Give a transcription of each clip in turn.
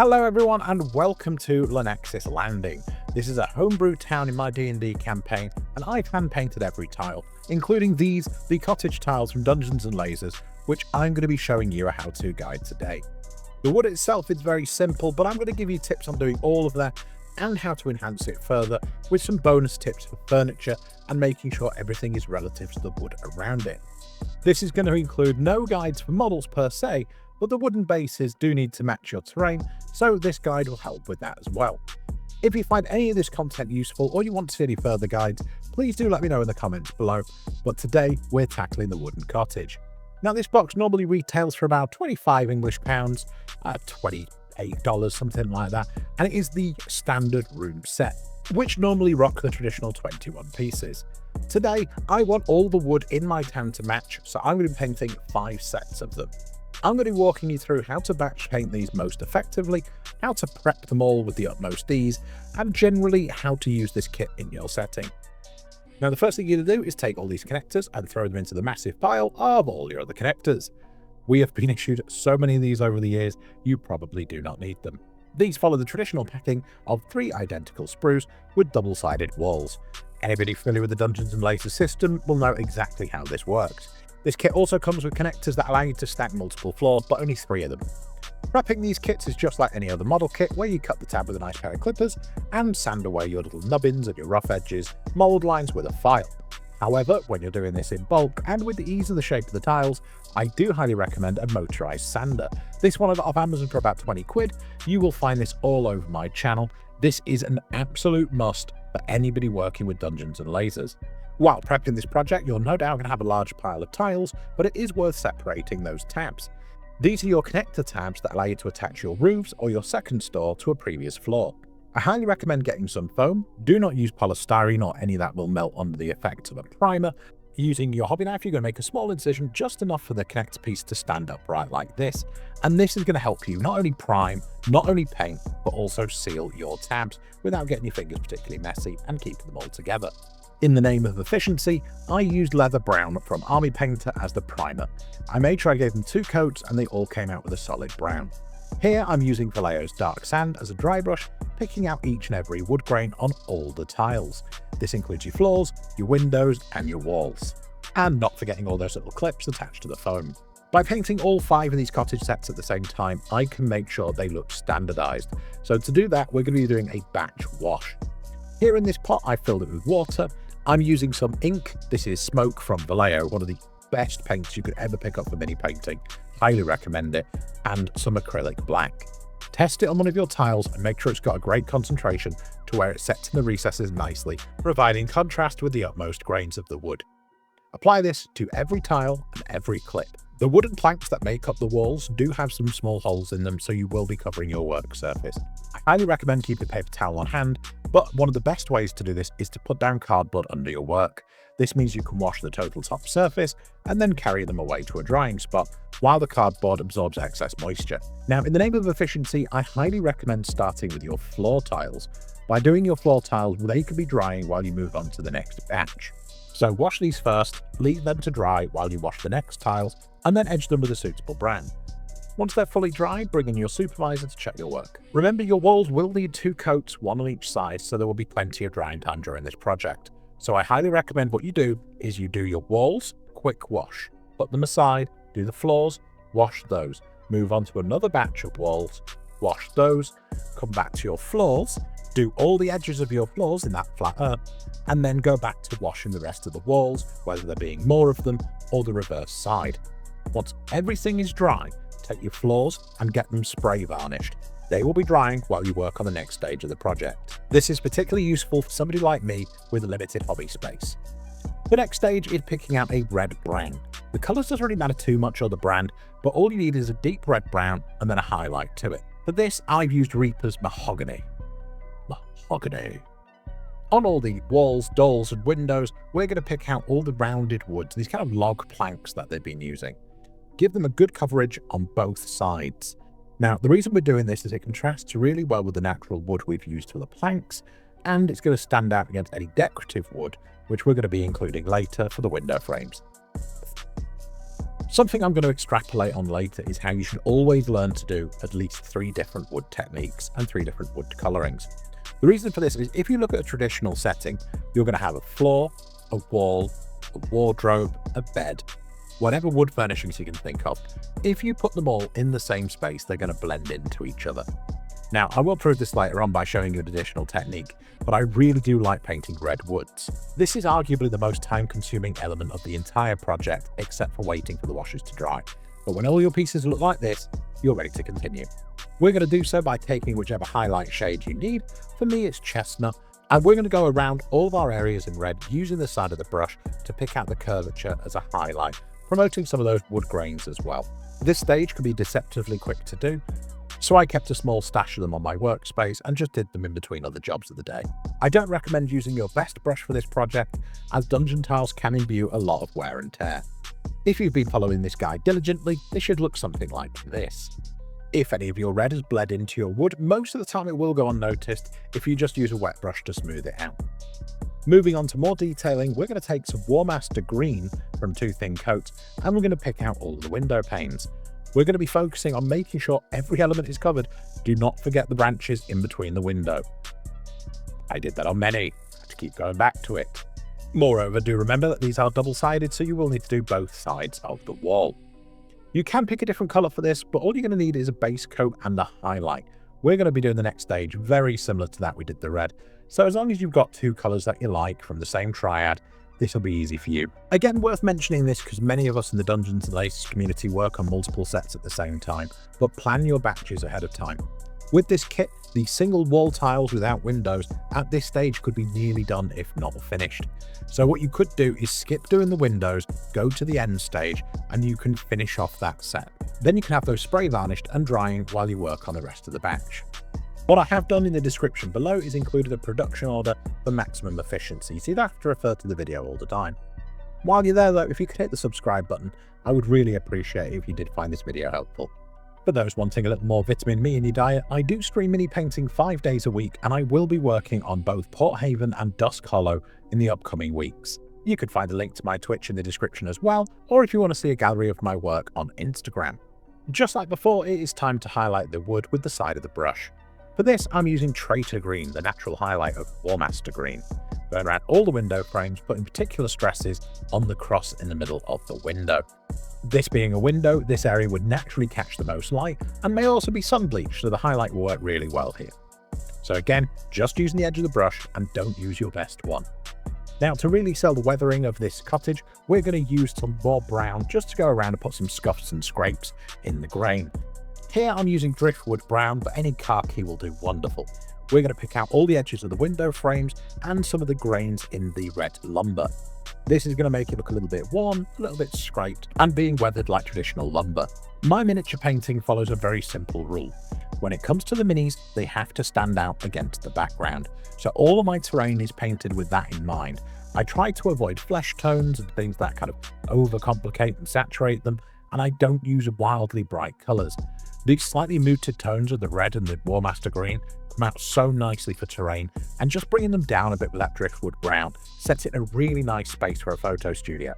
Hello everyone and welcome to Lenexis Landing. This is a homebrew town in my D&D campaign and I've hand painted every tile, including these, the cottage tiles from Dungeons & Lasers, which I'm going to be showing you a how-to guide today. The wood itself is very simple, but I'm going to give you tips on doing all of that and how to enhance it further with some bonus tips for furniture and making sure everything is relative to the wood around it. This is going to include no guides for models per se, but the wooden bases do need to match your terrain, so this guide will help with that as well. If you find any of this content useful or you want to see any further guides, please do let me know in the comments below, but today we're tackling the wooden cottage. Now this box normally retails for about 25 English pounds, $28, something like that, and it is the standard room set, which normally rock the traditional 21 pieces. Today, I want all the wood in my town to match, so I'm going to be painting 5 sets of them. I'm going to be walking you through how to batch paint these most effectively, how to prep them all with the utmost ease, and generally how to use this kit in your setting. Now the first thing you're going to do is take all these connectors and throw them into the massive pile of all your other connectors. We have been issued so many of these over the years, you probably do not need them. These follow the traditional packing of 3 identical sprues with double-sided walls. Anybody familiar with the Dungeons & Lasers system will know exactly how this works. This kit also comes with connectors that allow you to stack multiple floors, but only 3 of them. Prepping these kits is just like any other model kit, where you cut the tab with a nice pair of clippers and sand away your little nubbins and your rough edges, mold lines with a file. However, when you're doing this in bulk and with the ease of the shape of the tiles, I do highly recommend a motorized sander. This one off Amazon for about 20 quid. You will find this all over my channel. This is an absolute must for anybody working with Dungeons & Lasers. While prepping this project, you're no doubt going to have a large pile of tiles, but it is worth separating those tabs. These are your connector tabs that allow you to attach your roofs or your second store to a previous floor. I highly recommend getting some foam. Do not use polystyrene or any that will melt under the effects of a primer. Using your hobby knife, you're going to make a small incision just enough for the connector piece to stand upright like this, and this is going to help you not only prime, not only paint, but also seal your tabs without getting your fingers particularly messy and keeping them all together. In the name of efficiency, I used Leather Brown from Army Painter as the primer. I made sure I gave them 2 coats and they all came out with a solid brown. Here I'm using Vallejo's Dark Sand as a dry brush, picking out each and every wood grain on all the tiles. This includes your floors, your windows and your walls. And not forgetting all those little clips attached to the foam. By painting all 5 of these cottage sets at the same time, I can make sure they look standardized. So to do that, we're going to be doing a batch wash. Here in this pot, I filled it with water. I'm using some ink. This is Smoke from Vallejo, one of the best paints you could ever pick up for mini painting. Highly recommend it. And some acrylic black. Test it on one of your tiles and make sure it's got a great concentration to where it sets in the recesses nicely, providing contrast with the utmost grains of the wood. Apply this to every tile and every clip. The wooden planks that make up the walls do have some small holes in them, so you will be covering your work surface. I highly recommend keeping a paper towel on hand, but one of the best ways to do this is to put down cardboard under your work. This means you can wash the total top surface and then carry them away to a drying spot while the cardboard absorbs excess moisture. Now, in the name of efficiency, I highly recommend starting with your floor tiles. By doing your floor tiles, they can be drying while you move on to the next batch. So wash these first, leave them to dry while you wash the next tiles, and then edge them with a suitable brand. Once they're fully dry, bring in your supervisor to check your work. Remember, your walls will need 2 coats, 1 on each side, so there will be plenty of drying time during this project. So I highly recommend what you do is you do your walls, quick wash, put them aside, do the floors, wash those, move on to another batch of walls, wash those, come back to your floors, do all the edges of your floors in that flat earth, and then go back to washing the rest of the walls, whether there being more of them or the reverse side. Once everything is dry, take your floors and get them spray varnished. They will be drying while you work on the next stage of the project. This is particularly useful for somebody like me with limited hobby space. The next stage is picking out a red brown. The colours doesn't really matter too much or the brand, but all you need is a deep red brown and then a highlight to it. For this, I've used Reaper's Mahogany. Mahogany. On all the walls, doors and windows, we're going to pick out all the rounded woods, these kind of log planks that they've been using. Give them a good coverage on both sides. Now, the reason we're doing this is it contrasts really well with the natural wood we've used for the planks, and it's going to stand out against any decorative wood, which we're going to be including later for the window frames. Something I'm going to extrapolate on later is how you should always learn to do at least 3 different wood techniques and 3 different wood colorings. The reason for this is if you look at a traditional setting, you're going to have a floor, a wall, a wardrobe, a bed, whatever wood furnishings you can think of. If you put them all in the same space, they're going to blend into each other. Now, I will prove this later on by showing you an additional technique, but I really do like painting red woods. This is arguably the most time-consuming element of the entire project, except for waiting for the washes to dry. But when all your pieces look like this, you're ready to continue. We're going to do so by taking whichever highlight shade you need. For me, it's Chestnut, and we're going to go around all of our areas in red using the side of the brush to pick out the curvature as a highlight, promoting some of those wood grains as well. This stage can be deceptively quick to do, so I kept a small stash of them on my workspace and just did them in between other jobs of the day. I don't recommend using your best brush for this project, as dungeon tiles can imbue a lot of wear and tear. If you've been following this guide diligently, this should look something like this. If any of your red has bled into your wood, most of the time it will go unnoticed if you just use a wet brush to smooth it out. Moving on to more detailing, we're going to take some Warmaster green from 2 thin coats and we're going to pick out all of the window panes. We're going to be focusing on making sure every element is covered. Do not forget the branches in between the window. I did that on many. I have to keep going back to it. Moreover, do remember that these are double-sided, so you will need to do both sides of the wall. You can pick a different colour for this, but all you're going to need is a base coat and a highlight. We're going to be doing the next stage very similar to that we did the red. So as long as you've got 2 colours that you like from the same triad, this will be easy for you. Again, worth mentioning this because many of us in the Dungeons and Laces community work on multiple sets at the same time, but plan your batches ahead of time. With this kit, the single wall tiles without windows at this stage could be nearly done if not finished. So what you could do is skip doing the windows, go to the end stage, and you can finish off that set. Then you can have those spray varnished and drying while you work on the rest of the batch. What I have done in the description below is included a production order for maximum efficiency, so you'd have to refer to the video all the time. While you're there though, if you could hit the subscribe button, I would really appreciate it if you did find this video helpful. For those wanting a little more vitamin me in your diet, I do stream mini painting 5 days a week, and I will be working on both Port Haven and Dusk Hollow in the upcoming weeks. You could find a link to my Twitch in the description as well, or if you want to see a gallery of my work on Instagram. Just like before, it is time to highlight the wood with the side of the brush. For this, I'm using Traitor green, the natural highlight of Warmaster green. Going around all the window frames, putting particular stresses on the cross in the middle of the window. This being a window, this area would naturally catch the most light and may also be sun bleached, so the highlight will work really well here. So again, just using the edge of the brush and don't use your best one. Now, to really sell the weathering of this cottage, we're going to use some more brown just to go around and put some scuffs and scrapes in the grain. Here I'm using Driftwood brown, but any khaki will do wonderful. We're going to pick out all the edges of the window frames and some of the grains in the red lumber. This is going to make it look a little bit worn, a little bit scraped, and being weathered like traditional lumber. My miniature painting follows a very simple rule. When it comes to the minis, they have to stand out against the background. So all of my terrain is painted with that in mind. I try to avoid flesh tones and things that kind of overcomplicate and saturate them, and I don't use wildly bright colours. These slightly muted tones of the red and the Warmaster green come out so nicely for terrain, and just bringing them down a bit with that Driftwood brown sets it in a really nice space for a photo studio.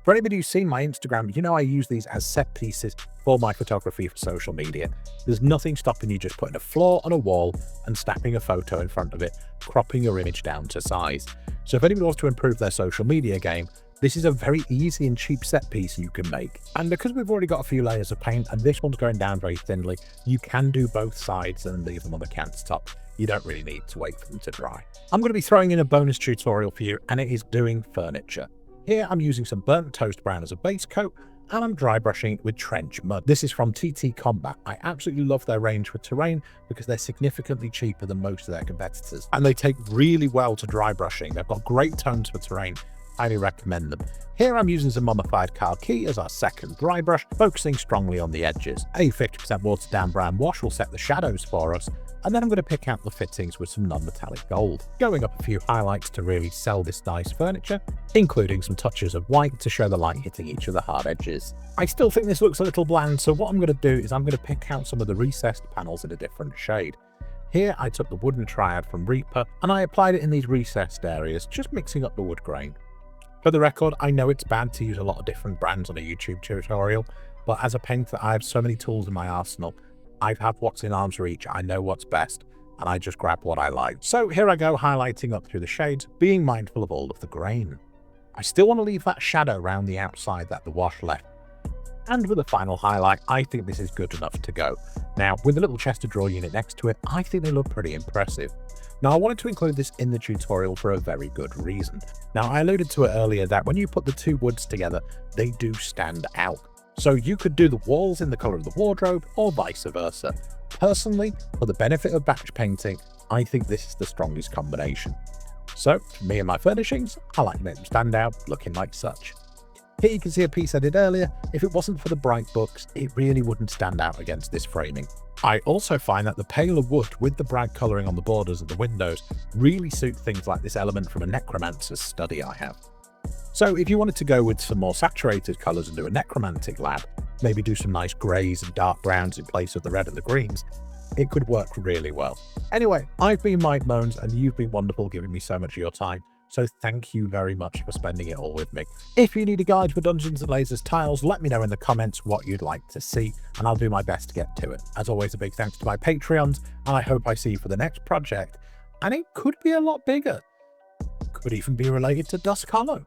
For anybody who's seen my Instagram, you know I use these as set pieces for my photography for social media. There's nothing stopping you just putting a floor on a wall and snapping a photo in front of it, cropping your image down to size. So if anybody wants to improve their social media game, this is a very easy and cheap set piece you can make. And because we've already got a few layers of paint and this one's going down very thinly, you can do both sides and leave them on the canvas top. You don't really need to wait for them to dry. I'm going to be throwing in a bonus tutorial for you, and it is doing furniture. Here I'm using some burnt toast brown as a base coat, and I'm dry brushing with trench mud. This is from TT Combat. I absolutely love their range for terrain because they're significantly cheaper than most of their competitors, and they take really well to dry brushing. They've got great tones for terrain. Highly recommend them. Here I'm using some mummified khaki as our second dry brush, focusing strongly on the edges. A 50% watered down brown wash will set the shadows for us, and then I'm going to pick out the fittings with some non-metallic gold. Going up a few highlights to really sell this nice furniture, including some touches of white to show the light hitting each of the hard edges. I still think this looks a little bland, so what I'm going to do is I'm going to pick out some of the recessed panels in a different shade. Here I took the wooden triad from Reaper and I applied it in these recessed areas, just mixing up the wood grain. For the record, I know it's bad to use a lot of different brands on a YouTube tutorial, but as a painter, I have so many tools in my arsenal. I have what's in arm's reach, I know what's best, and I just grab what I like. So here I go, highlighting up through the shades, being mindful of all of the grain. I still want to leave that shadow around the outside that the wash left. And with the final highlight, I think this is good enough to go. Now, with the little chest of drawer unit next to it, I think they look pretty impressive. Now, I wanted to include this in the tutorial for a very good reason. Now, I alluded to it earlier that when you put the two woods together, they do stand out. So you could do the walls in the colour of the wardrobe or vice versa. Personally, for the benefit of batch painting, I think this is the strongest combination. So, for me and my furnishings, I like to make them stand out looking like such. Here you can see a piece I did earlier. If it wasn't for the bright books, it really wouldn't stand out against this framing. I also find that the paler wood with the bright colouring on the borders of the windows really suit things like this element from a necromancer's study I have. So if you wanted to go with some more saturated colours and do a necromantic lab, maybe do some nice greys and dark browns in place of the red and the greens, it could work really well. Anyway, I've been Mike Moans and you've been wonderful giving me so much of your time. So thank you very much for spending it all with me. If you need a guide for Dungeons & Lasers tiles, let me know in the comments what you'd like to see, and I'll do my best to get to it. As always, a big thanks to my Patreons, and I hope I see you for the next project. And it could be a lot bigger. Could even be related to Dusk Hollow.